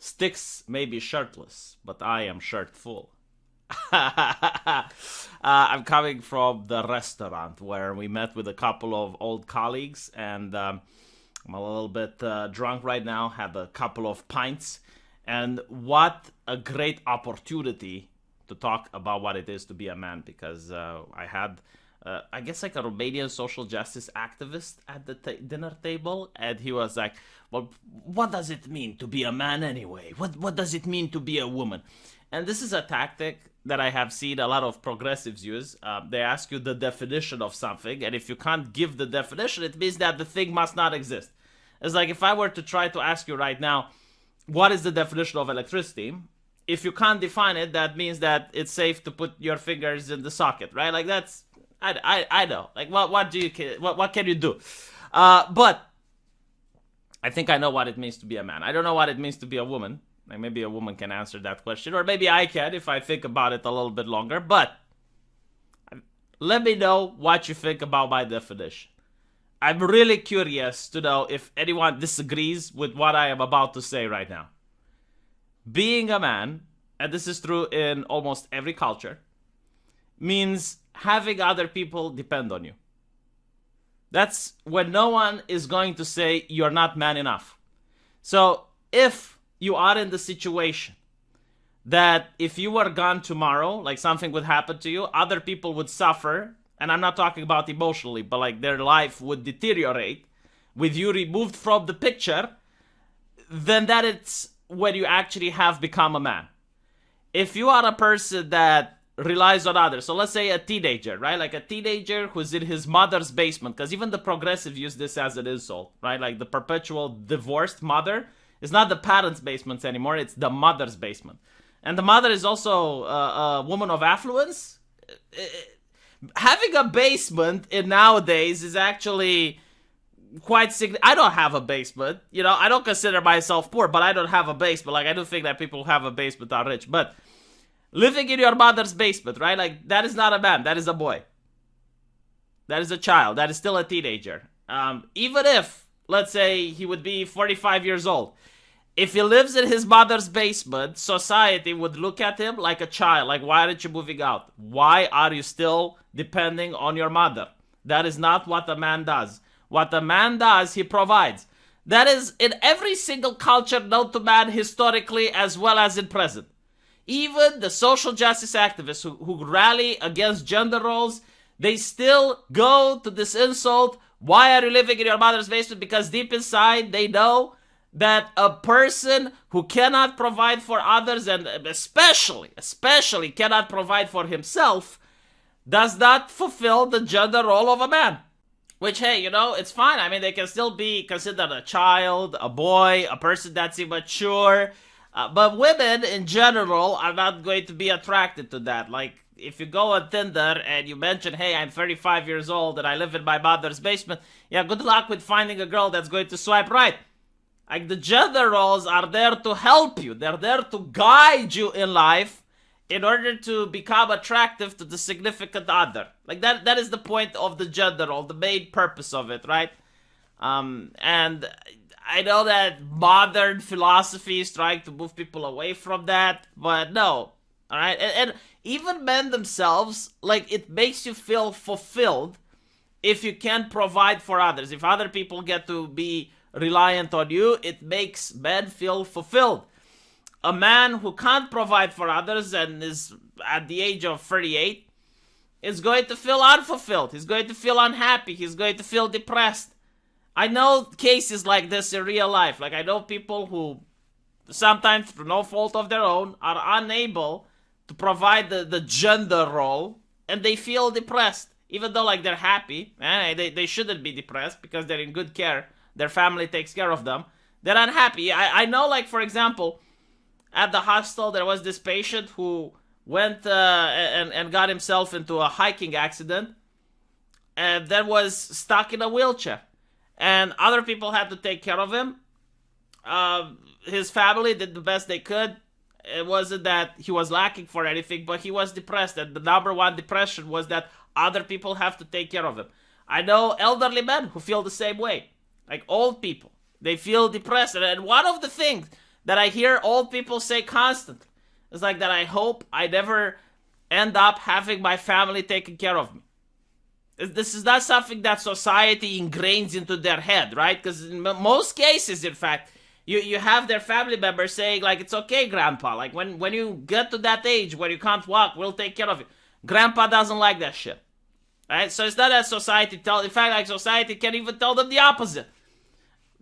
Sticks may be shirtless, but I am shirt full. I'm coming from the restaurant where we met with a couple of old colleagues, and I'm a little bit drunk right now, had a couple of pints, and what a great opportunity to talk about what it is to be a man, because I had I guess like a Romanian social justice activist at the dinner table, and he was like, "Well, what does it mean to be a man anyway? What does it mean to be a woman?" And this is a tactic that I have seen a lot of progressives use. They ask you the definition of something, and if you can't give the definition, it means that the thing must not exist. It's like if I were to try to ask you right now, what is the definition of electricity? If you can't define it, that means that it's safe to put your fingers in the socket, right? Like that's I know. Like what can you do? But I think I know what it means to be a man. I don't know what it means to be a woman. Like maybe a woman can answer that question, or maybe I can if I think about it a little bit longer. But let me know what you think about my definition. I'm really curious to know if anyone disagrees with what I am about to say right now. Being a man, and this is true in almost every culture, means having other people depend on you. That's when no one is going to say you're not man enough. So if you are in the situation that if you were gone tomorrow, like something would happen to you, other people would suffer, and I'm not talking about emotionally, but like their life would deteriorate with you removed from the picture, then that it's when you actually have become a man. If you are a person that relies on others, so let's say a teenager, right? Like a teenager who's in his mother's basement, because even the progressive use this as an insult, right? Like the perpetual divorced mother is not the parents' basements anymore, it's the mother's basement. And the mother is also a woman of affluence. Having a basement in nowadays is actually quite significant. I don't have a basement, you know, I don't consider myself poor, but I don't have a basement. Like I do think that people who have a basement are rich, but living in your mother's basement, right? Like that is not a man, that is a boy. That is a child, that is still a teenager. Even if, let's say, he would be 45 years old. If he lives in his mother's basement, society would look at him like a child. Like, why aren't you moving out? Why are you still depending on your mother? That is not what a man does. What a man does, he provides. That is in every single culture known to man historically as well as in present. Even the social justice activists who rally against gender roles, they still go to this insult. Why are you living in your mother's basement? Because deep inside, they know that a person who cannot provide for others, and especially cannot provide for himself, does not fulfill the gender role of a man. Which, hey, you know, it's fine. I mean, they can still be considered a child, a boy, a person that's immature. But women, in general, are not going to be attracted to that. Like, if you go on Tinder and you mention, hey, I'm 35 years old and I live in my mother's basement, yeah, good luck with finding a girl that's going to swipe right. Like, the gender roles are there to help you. They're there to guide you in life in order to become attractive to the significant other. Like, that is the point of the gender role, the main purpose of it, right? And I know that modern philosophy is trying to move people away from that, but no, all right? And even men themselves, like, it makes you feel fulfilled if you can provide for others. If other people get to be reliant on you, it makes men feel fulfilled. A man who can't provide for others and is at the age of 38 is going to feel unfulfilled. He's going to feel unhappy. He's going to feel depressed. I know cases like this in real life. Like, I know people who sometimes, through no fault of their own, are unable to provide the gender role, and they feel depressed. Even though, like, they're happy. They shouldn't be depressed because they're in good care. Their family takes care of them. They're unhappy. I know, like, for example, at the hospital, there was this patient who went and got himself into a hiking accident and then was stuck in a wheelchair. And other people had to take care of him. His family did the best they could. It wasn't that he was lacking for anything, but he was depressed. And the number one depression was that other people have to take care of him. I know elderly men who feel the same way. Like old people. They feel depressed. And one of the things that I hear old people say constantly. It's like that I hope I never end up having my family taken care of me. This is not something that society ingrains into their head, right? Because in most cases, in fact, you have their family members saying, like, it's okay, grandpa. Like, when you get to that age where you can't walk, we'll take care of you. Grandpa doesn't like that shit. Right? So it's not that society in fact, like, society can even tell them the opposite.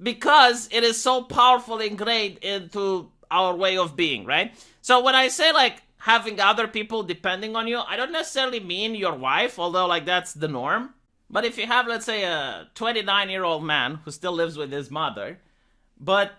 Because it is so powerfully ingrained into our way of being, right? So when I say, like, having other people depending on you, I don't necessarily mean your wife, although, like, that's the norm. But if you have, let's say, a 29-year-old man who still lives with his mother, but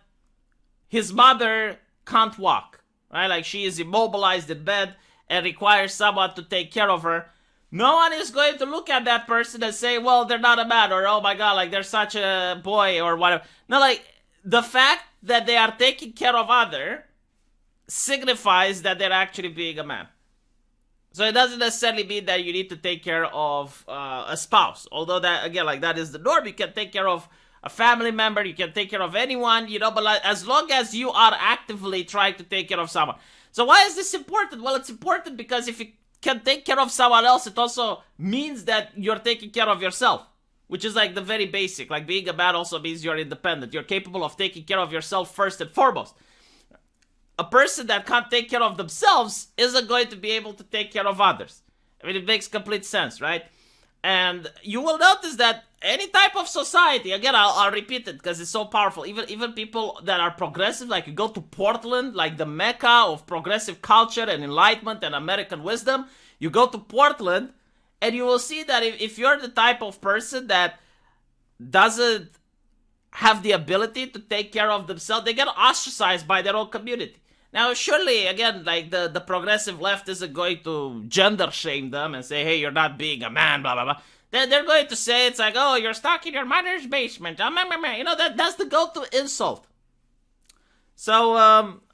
his mother can't walk, right? Like, she is immobilized in bed and requires someone to take care of her. No one is going to look at that person and say, well, they're not a man, or, oh my god, like, they're such a boy, or whatever. No, like, the fact that they are taking care of other signifies that they're actually being a man. So it doesn't necessarily mean that you need to take care of a spouse. Although that, again, like, that is the norm. You can take care of a family member, you can take care of anyone, you know, but like, as long as you are actively trying to take care of someone. So why is this important? Well, it's important because if you can take care of someone else, it also means that you're taking care of yourself, which is like the very basic. Like, being a man also means you're independent. You're capable of taking care of yourself first and foremost. A person that can't take care of themselves isn't going to be able to take care of others. I mean, it makes complete sense, right? And you will notice that any type of society, again, I'll repeat it because it's so powerful. Even people that are progressive, like, you go to Portland, like the mecca of progressive culture and enlightenment and American wisdom. You go to Portland and you will see that if you're the type of person that doesn't have the ability to take care of themselves, they get ostracized by their own community. Now, surely, again, like, the progressive left isn't going to gender shame them and say, hey, you're not being a man, blah, blah, blah. They're going to say, it's like, oh, you're stuck in your mother's basement. You know, that's the go-to insult. So,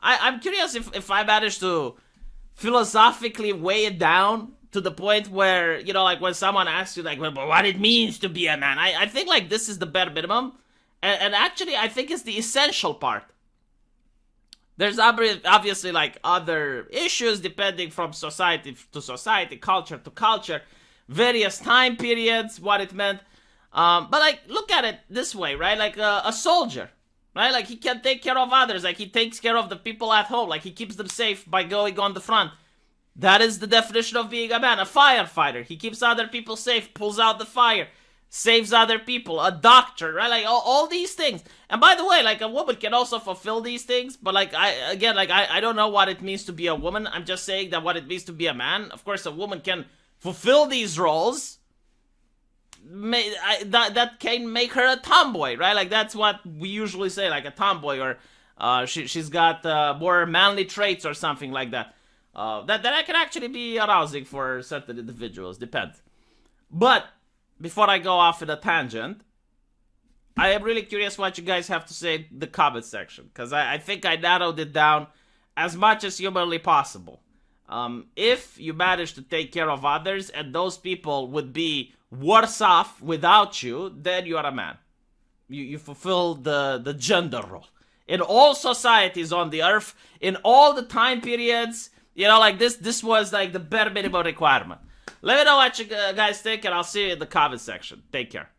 I'm curious if I managed to philosophically weigh it down to the point where, you know, like, when someone asks you, like, well, what it means to be a man, I think, like, this is the bare minimum. And actually, I think it's the essential part. There's obviously, like, other issues depending from society to society, culture to culture, various time periods, what it meant. But, like, look at it this way, right? Like, a soldier, right? Like, he can take care of others. Like, he takes care of the people at home. Like, he keeps them safe by going on the front. That is the definition of being a man. A firefighter, he keeps other people safe, pulls out the fire, saves other people. A doctor, right? Like, all these things. And by the way, like, a woman can also fulfill these things, but, like, I don't know what it means to be a woman. I'm just saying that what it means to be a man. Of course, a woman can fulfill these roles. That can make her a tomboy, right? Like, that's what we usually say, like, a tomboy, or she's got more manly traits or something like that. That can actually be arousing for certain individuals. Depends. But before I go off in a tangent, I am really curious what you guys have to say in the comment section, because I think I narrowed it down as much as humanly possible. If you manage to take care of others and those people would be worse off without you, then you are a man. You fulfill the gender role. In all societies on the earth, in all the time periods, you know, like, this was like the bare minimum requirement. Let me know what you guys think, and I'll see you in the comment section. Take care.